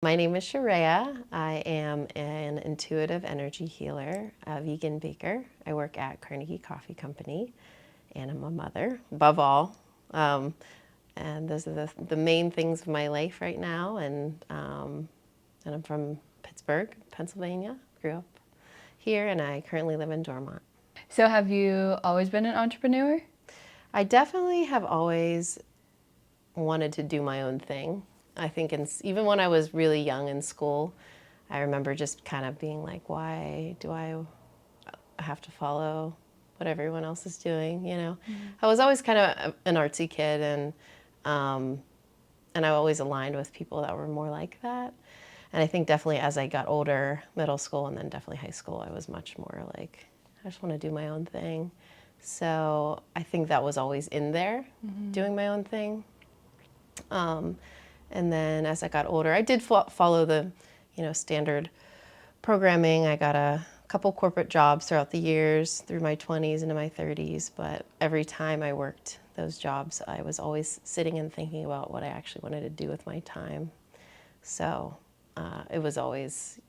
My name is Sharayah. I am an intuitive energy healer, a vegan baker. I work at Carnegie Coffee Company, and I'm a mother, above all. And those are the main things of my life right now. And I'm from Pittsburgh, Pennsylvania. Grew up here, and I currently live in Dormont. So have you always been an entrepreneur? I definitely have always wanted to do my own thing. I think even when I was really young in school, I remember just kind of being like, why do I have to follow what everyone else is doing, you know? I was always kind of an artsy kid, and I always aligned with people that were more like that. And I think definitely as I got older, middle school and then definitely high school, I was much more like, I just want to do my own thing. So I think that was always in there, doing my own thing. And then as I got older, I did follow the, standard programming. I got a couple corporate jobs throughout the years, through my 20s into my 30s. But every time I worked those jobs, I was always sitting and thinking about what I actually wanted to do with my time. So it was always,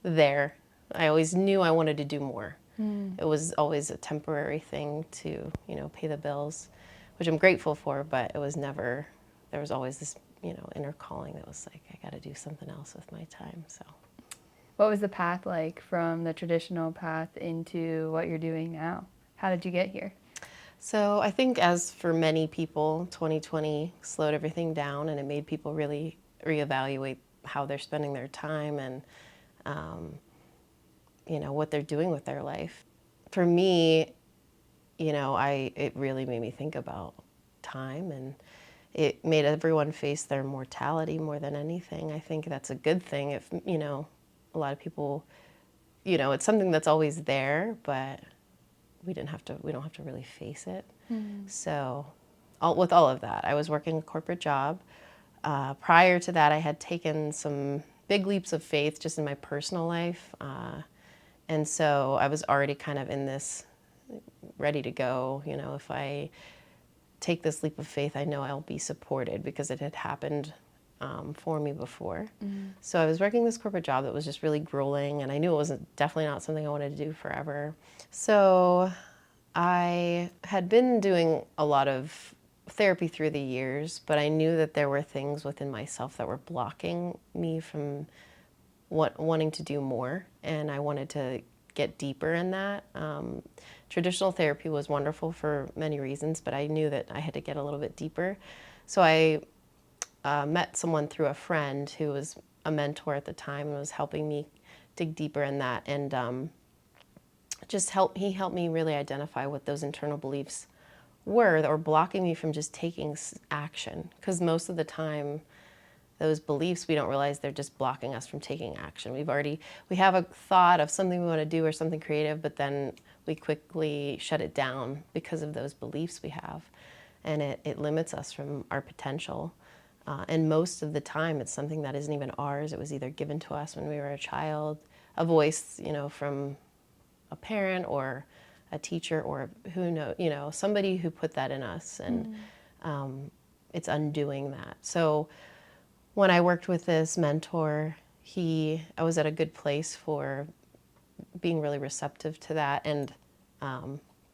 there. I always knew I wanted to do more. It was always a temporary thing to, pay the bills, which I'm grateful for, but it was never, there was always this, inner calling that was like, I got to do something else with my time, so. What was the path like from the traditional path into what you're doing now? How did you get here? So I think as for many people, 2020 slowed everything down and it made people really reevaluate how they're spending their time and, what they're doing with their life. For me, it really made me think about time, and it made everyone face their mortality more than anything. I think that's a good thing if, a lot of people, it's something that's always there, but we don't have to really face it. So with all of that, I was working a corporate job. Prior to that, I had taken some big leaps of faith just in my personal life. And so I was already kind of in this ready to go. If I take this leap of faith, I know I'll be supported because it had happened for me before. So I was working this corporate job that was just really grueling, and I knew it was definitely not something I wanted to do forever. So I had been doing a lot of therapy through the years, but I knew that there were things within myself that were blocking me from wanting to do more, and I wanted to get deeper in that. Traditional therapy was wonderful for many reasons, but I knew that I had to get a little bit deeper. So I met someone through a friend who was a mentor at the time and was helping me dig deeper in that, and he helped me really identify what those internal beliefs were that were blocking me from just taking action, because most of the time those beliefs, we don't realize they're just blocking us from taking action. We have a thought of something we want to do or something creative, but then we quickly shut it down because of those beliefs we have. And it limits us from our potential. And most of the time, it's something that isn't even ours. It was either given to us when we were a child, a voice, from a parent or a teacher or who knows, somebody who put that in us. And it's undoing that. So when I worked with this mentor, I was at a good place for being really receptive to that. And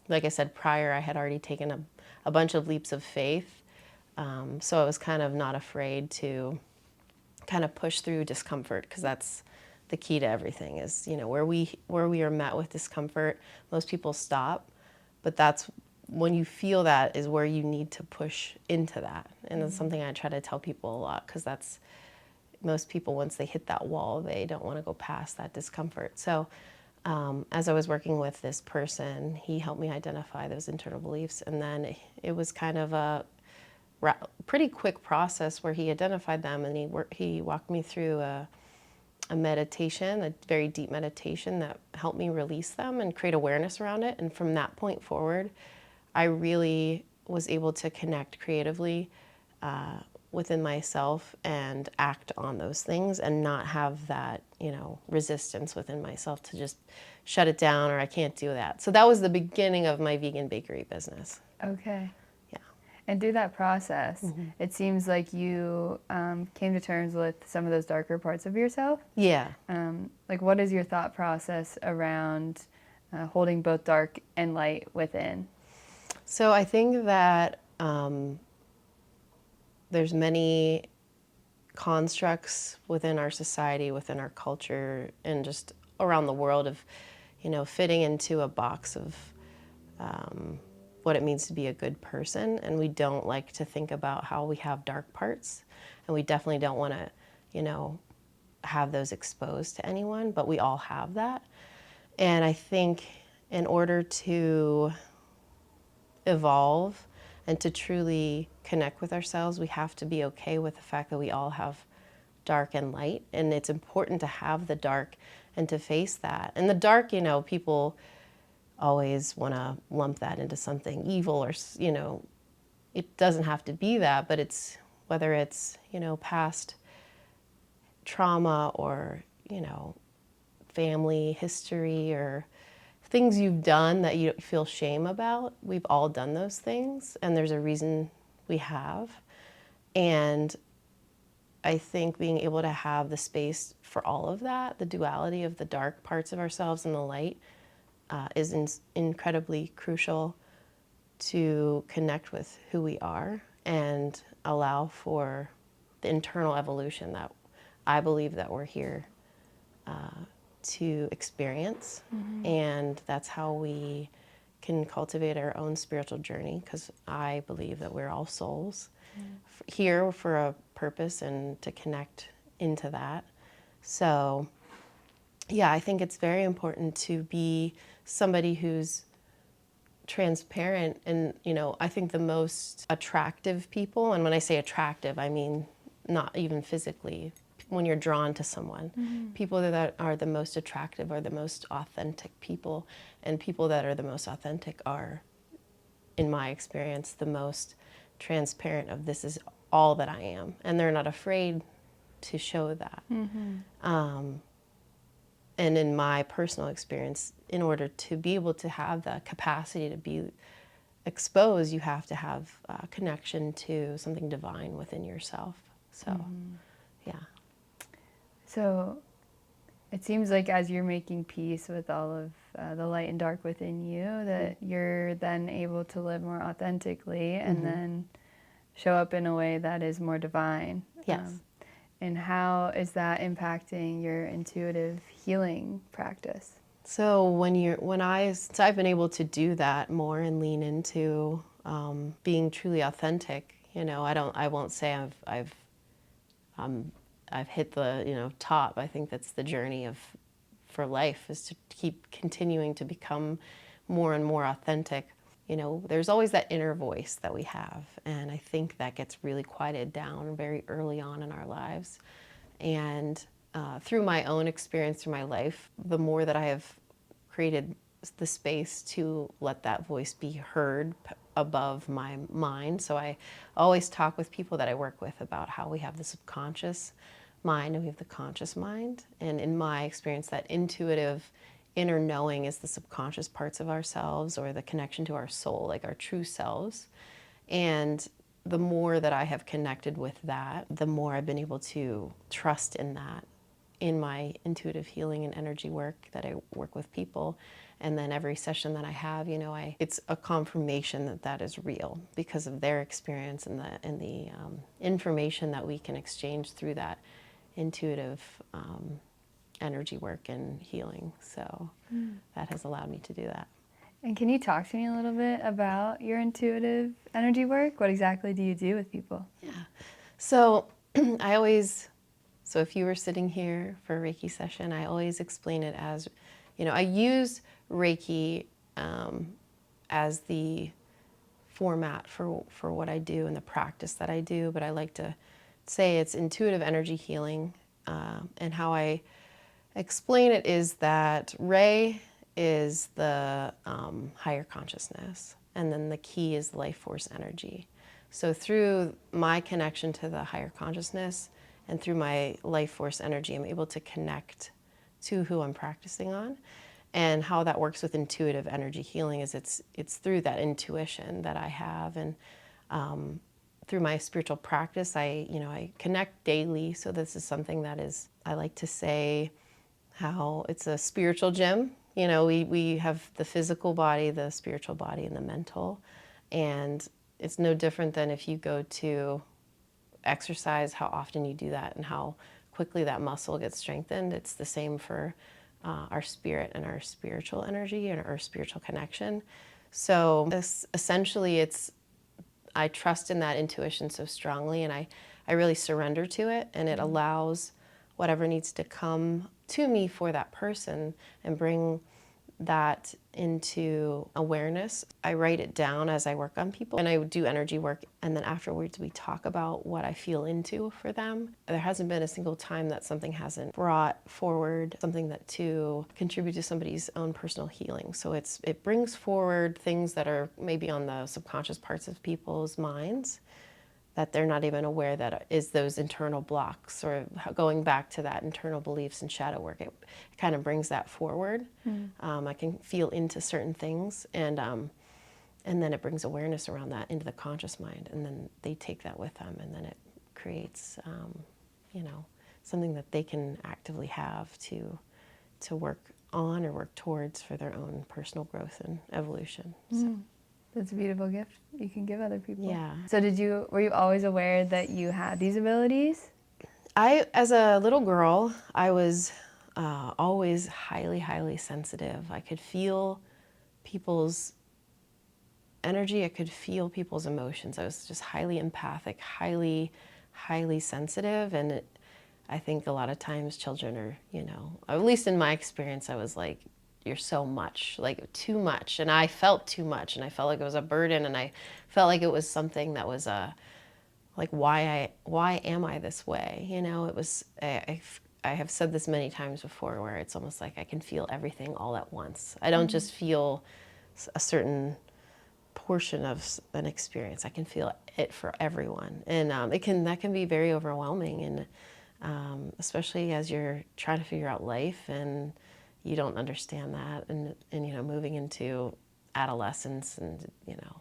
like I said prior, I had already taken a bunch of leaps of faith. So I was kind of not afraid to kind of push through discomfort, because that's the key to everything is, where we are met with discomfort, most people stop, but that's when you feel that is where you need to push into that. And it's something I try to tell people a lot, because that's most people, once they hit that wall, they don't want to go past that discomfort. So as I was working with this person, he helped me identify those internal beliefs, and then it was kind of a pretty quick process where he identified them, and he walked me through a meditation, a very deep meditation that helped me release them and create awareness around it. And from that point forward, I really was able to connect creatively within myself and act on those things and not have that, resistance within myself to just shut it down or I can't do that. So that was the beginning of my vegan bakery business. Okay. Yeah. And through that process, it seems like you came to terms with some of those darker parts of yourself. Yeah. Like, what is your thought process around holding both dark and light within? So I think that there's many constructs within our society, within our culture, and just around the world of, fitting into a box of what it means to be a good person. And we don't like to think about how we have dark parts. And we definitely don't want to, have those exposed to anyone, but we all have that. And I think in order to evolve and to truly connect with ourselves, we have to be okay with the fact that we all have dark and light. And it's important to have the dark and to face that. And the dark, people always want to lump that into something evil or, it doesn't have to be that, but it's whether it's, past trauma or, family history or things you've done that you feel shame about. We've all done those things, and there's a reason we have. And I think being able to have the space for all of that, the duality of the dark parts of ourselves and the light, is incredibly crucial to connect with who we are and allow for the internal evolution that I believe that we're here to experience. And that's how we can cultivate our own spiritual journey, because I believe that we're all souls here for a purpose and to connect into that. So yeah, I think it's very important to be somebody who's transparent. And, I think the most attractive people, and when I say attractive, I mean not even physically, when you're drawn to someone, people that are the most attractive are the most authentic people. And people that are the most authentic are, in my experience, the most transparent of this is all that I am. And they're not afraid to show that. And in my personal experience, in order to be able to have the capacity to be exposed, you have to have a connection to something divine within yourself. So, yeah. So it seems like as you're making peace with all of the light and dark within you, that you're then able to live more authentically and then show up in a way that is more divine. Yes. And how is that impacting your intuitive healing practice? So since I've been able to do that more and lean into being truly authentic, I won't say I've hit the top. I think that's the journey for life, is to keep continuing to become more and more authentic. There's always that inner voice that we have, and I think that gets really quieted down very early on in our lives. And through my own experience, through my life, the more that I have created the space to let that voice be heard above my mind. So I always talk with people that I work with about how we have the subconscious mind and we have the conscious mind. And in my experience, that intuitive inner knowing is the subconscious parts of ourselves, or the connection to our soul, like our true selves. And the more that I have connected with that, the more I've been able to trust in that in my intuitive healing and energy work that I work with people. And then every session that I have, it's a confirmation that that is real because of their experience and the information that we can exchange through that intuitive energy work and healing. So that has allowed me to do that. And can you talk to me a little bit about your intuitive energy work? What exactly do you do with people? Yeah. So so if you were sitting here for a Reiki session, I always explain it as, I use Reiki as the format for what I do and the practice that I do, but I like to say it's intuitive energy healing. And how I explain it is that Ray is the higher consciousness, and then the key is life force energy. So through my connection to the higher consciousness and through my life force energy, I'm able to connect to who I'm practicing on. And how that works with intuitive energy healing is it's through that intuition that I have. And through my spiritual practice, I connect daily. So this is something that is, I like to say how it's a spiritual gym. We have the physical body, the spiritual body, and the mental. And it's no different than if you go to exercise, how often you do that and how quickly that muscle gets strengthened. It's the same for our spirit and our spiritual energy and our spiritual connection. So essentially I trust in that intuition so strongly, and I really surrender to it, and it allows whatever needs to come to me for that person and bring that into awareness. I write it down as I work on people, and I do energy work, and then afterwards we talk about what I feel into for them. There hasn't been a single time that something hasn't brought forward something that to contribute to somebody's own personal healing. So it brings forward things that are maybe on the subconscious parts of people's minds that they're not even aware that is those internal blocks, or going back to that internal beliefs and shadow work. It kind of brings that forward. I can feel into certain things, and then it brings awareness around that into the conscious mind, and then they take that with them, and then it creates, something that they can actively have to work on or work towards for their own personal growth and evolution. So. That's a beautiful gift you can give other people. Yeah. So were you always aware that you had these abilities? As a little girl, I was always highly, highly sensitive. I could feel people's energy. I could feel people's emotions. I was just highly empathic, highly, highly sensitive. And I think a lot of times children are, at least in my experience, I was like, you're so much, like too much. And I felt too much, and I felt like it was a burden, and I felt like it was something that was like, why am I this way? It was, I have said this many times before, where it's almost like I can feel everything all at once. I don't just feel a certain portion of an experience. I can feel it for everyone. And that can be very overwhelming, and especially as you're trying to figure out life and you don't understand that, and moving into adolescence and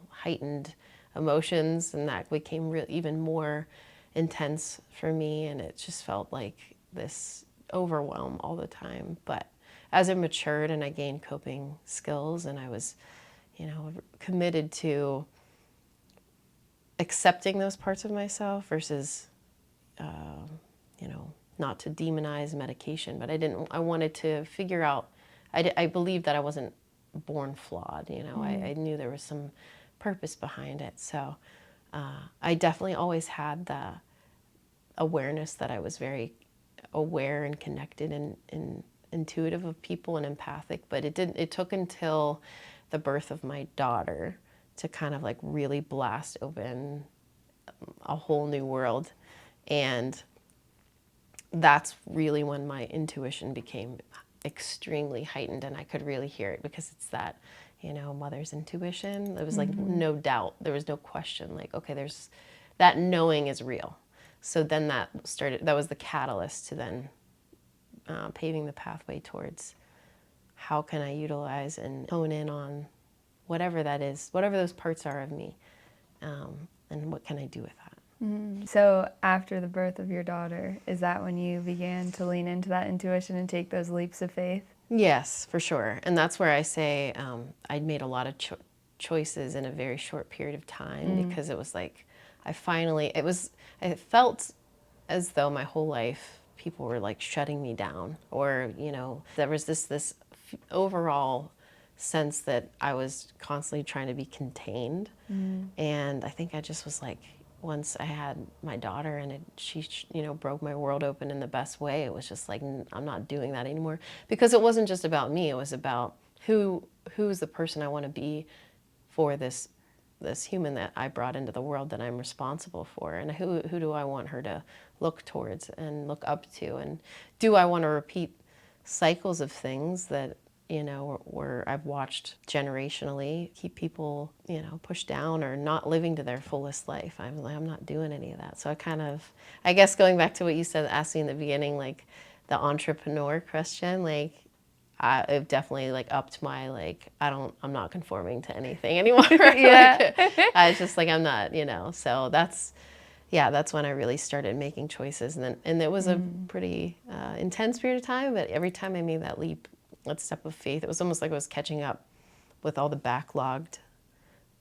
heightened emotions, and that became even more intense for me, and it just felt like this overwhelm all the time. But as I matured and I gained coping skills, and I was committed to accepting those parts of myself versus not to demonize medication, but I wanted to figure out, I believed that I wasn't born flawed, I knew there was some purpose behind it. So I definitely always had the awareness that I was very aware and connected and intuitive of people and empathic, but it took until the birth of my daughter to kind of like really blast open a whole new world. And that's really when my intuition became extremely heightened, and I could really hear it, because it's that, mother's intuition. There was like no doubt. There was no question. Like, okay, there's that knowing is real. So then that was the catalyst to then paving the pathway towards how can I utilize and hone in on whatever that is, whatever those parts are of me, and what can I do with that. So after the birth of your daughter, is that when you began to lean into that intuition and take those leaps of faith? Yes, for sure. And that's where I say I'd made a lot of choices in a very short period of time, because it was like I felt as though my whole life people were like shutting me down, or there was this overall sense that I was constantly trying to be contained. And I think I just was like, once I had my daughter and she broke my world open in the best way, it was just like, I'm not doing that anymore, because it wasn't just about me. It was about who's the person I want to be for this human that I brought into the world, that I'm responsible for, and who do I want her to look towards and look up to, and do I want to repeat cycles of things that where I've watched generationally keep people pushed down or not living to their fullest life. I'm not doing any of that. So I guess going back to what you said, asking in the beginning, like the entrepreneur question, like it definitely like upped my like I'm not conforming to anything anymore. Yeah. Like, I was just like I'm not, you know. So that's when I really started making choices, and it was a pretty intense period of time. But every time I made that leap, that step of faith, it was almost like I was catching up with all the backlogged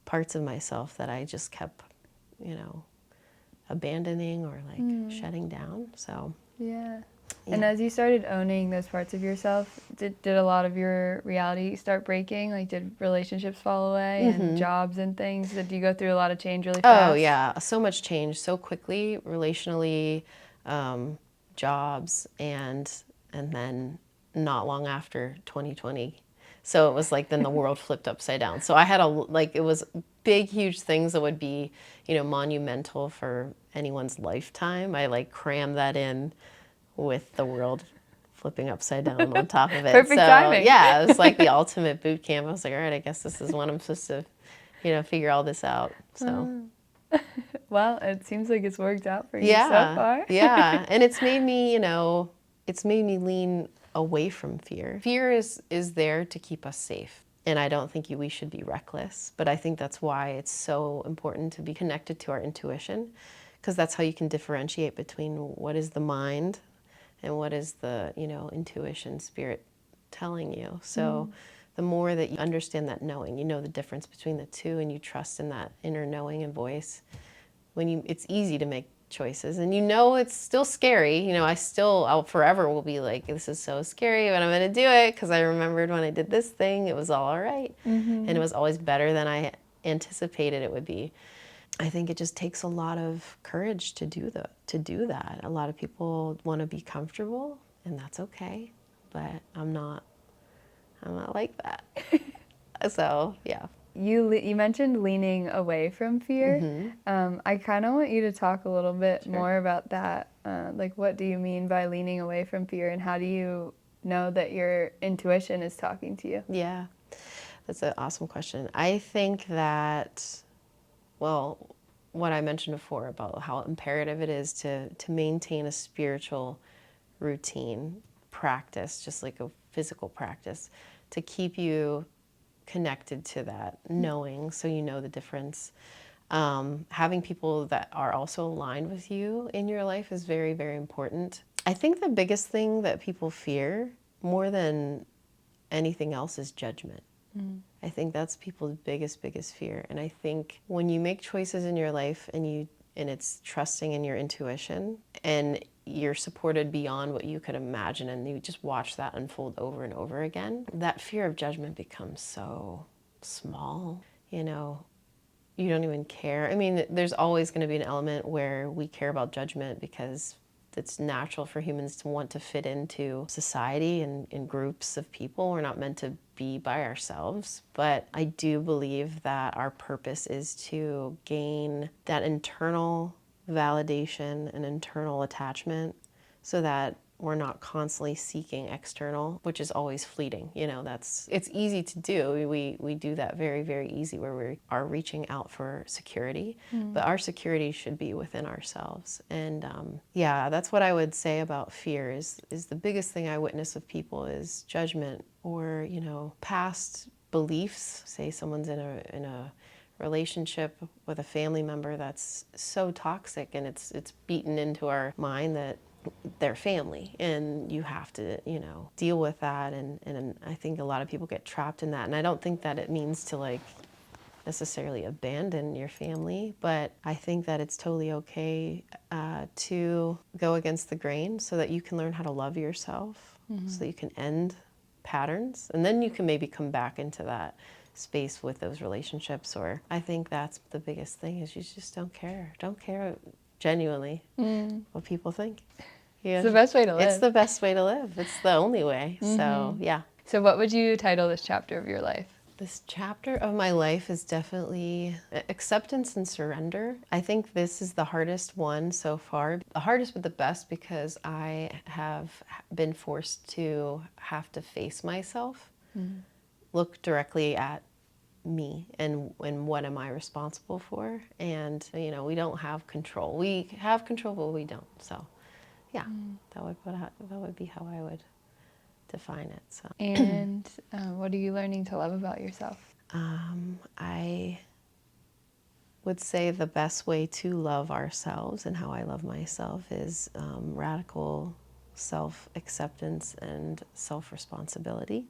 parts of myself that I just kept, you know, abandoning or like shutting down. So Yeah. And as you started owning those parts of yourself, did a lot of your reality start breaking? Like, did relationships fall away and jobs and things? Did you go through a lot of change really fast? Oh yeah, so much change so quickly, relationally, jobs, and then not long after 2020. So it was like then the world flipped upside down. So I had it was big, huge things that would be, you know, monumental for anyone's lifetime. I like crammed that in with the world flipping upside down on top of it. Perfect timing. Yeah, it was like the ultimate boot camp. I was like, all right, I guess this is when I'm supposed to, you know, figure all this out. So Well, it seems like it's worked out for you so far. yeah. And it's made me, you know, it's made me lean away from fear. Fear is there to keep us safe. And I don't think we should be reckless, but I think that's why it's so important to be connected to our intuition, because that's how you can differentiate between what is the mind and what is the, you know, intuition, spirit telling you. So the more that you understand that knowing, you know the difference between the two, and you trust in that inner knowing and voice, it's easy to make choices. And you know it's still scary. You know, I'll forever will be like, this is so scary, but I'm going to do it because I remembered when I did this thing, it was all right. And it was always better than I anticipated it would be. I think it just takes a lot of courage to do that. A lot of people want to be comfortable, and that's okay, but I'm not like that. So, yeah. You mentioned leaning away from fear. I kind of want you to talk a little bit more about that. Like, what do you mean by leaning away from fear, and how do you know that your intuition is talking to you? Yeah, that's an awesome question. I think that, well, what I mentioned before about how imperative it is to maintain a spiritual routine practice, just like a physical practice, to keep you connected to that knowing, so you know the difference. Having people that are also aligned with you in your life is very, very important. I think the biggest thing that people fear more than anything else is judgment. I think that's people's biggest fear. And I think when you make choices in your life and it's trusting in your intuition, and you're supported beyond what you could imagine, and you just watch that unfold over and over again, that fear of judgment becomes so small. You know, you don't even care. I mean, there's always going to be an element where we care about judgment because it's natural for humans to want to fit into society and in groups of people. We're not meant to be by ourselves. But I do believe that our purpose is to gain that internal validation and internal attachment, so that we're not constantly seeking external, which is always fleeting. You know, it's easy to do. We do that very, very easy, where we are reaching out for security, but our security should be within ourselves. And yeah, that's what I would say about fear is the biggest thing I witness of people is judgment, or, you know, past beliefs. Say someone's in a relationship with a family member that's so toxic, and it's beaten into our mind that they're family, and you have to, you know, deal with that. And I think a lot of people get trapped in that. And I don't think that it means to like necessarily abandon your family, but I think that it's totally okay to go against the grain, so that you can learn how to love yourself, so that you can end patterns, and then you can maybe come back into that space with those relationships. Or I think that's the biggest thing, is you just don't care genuinely what people think. Yeah. It's the best way to live. It's the best way to live. It's the only way. So yeah. So what would you title this chapter of your life? This chapter of my life is definitely acceptance and surrender. I think this is the hardest one so far. The hardest but the best, because I have been forced to have to face myself, look directly at me and what am I responsible for. And, you know, we don't have control. We have control, but we don't. So yeah, that would be how I would define it. So And what are you learning to love about yourself? I would say the best way to love ourselves and how I love myself is radical self-acceptance and self-responsibility.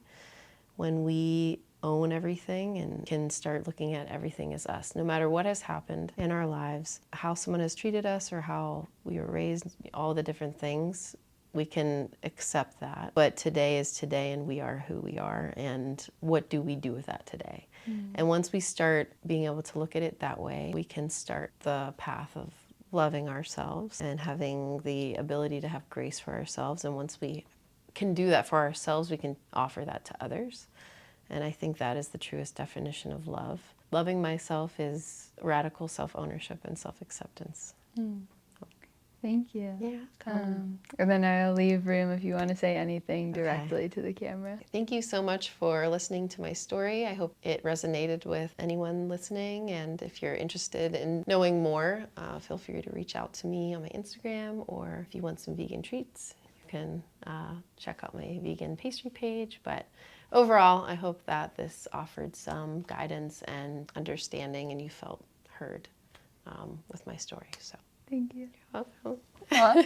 When we own everything and can start looking at everything as us, no matter what has happened in our lives, how someone has treated us or how we were raised, all the different things, we can accept that. But today is today, and we are who we are, and what do we do with that today? And once we start being able to look at it that way, we can start the path of loving ourselves and having the ability to have grace for ourselves. And once we can do that for ourselves, we can offer that to others. And I think that is the truest definition of love. Loving myself is radical self-ownership and self-acceptance. Thank you. Yeah. And then I'll leave room if you want to say anything directly to the camera. Thank you so much for listening to my story. I hope it resonated with anyone listening. And if you're interested in knowing more, feel free to reach out to me on my Instagram, or if you want some vegan treats, you can check out my vegan pastry page. But overall, I hope that this offered some guidance and understanding, and you felt heard with my story. So Thank you. you're welcome. Well,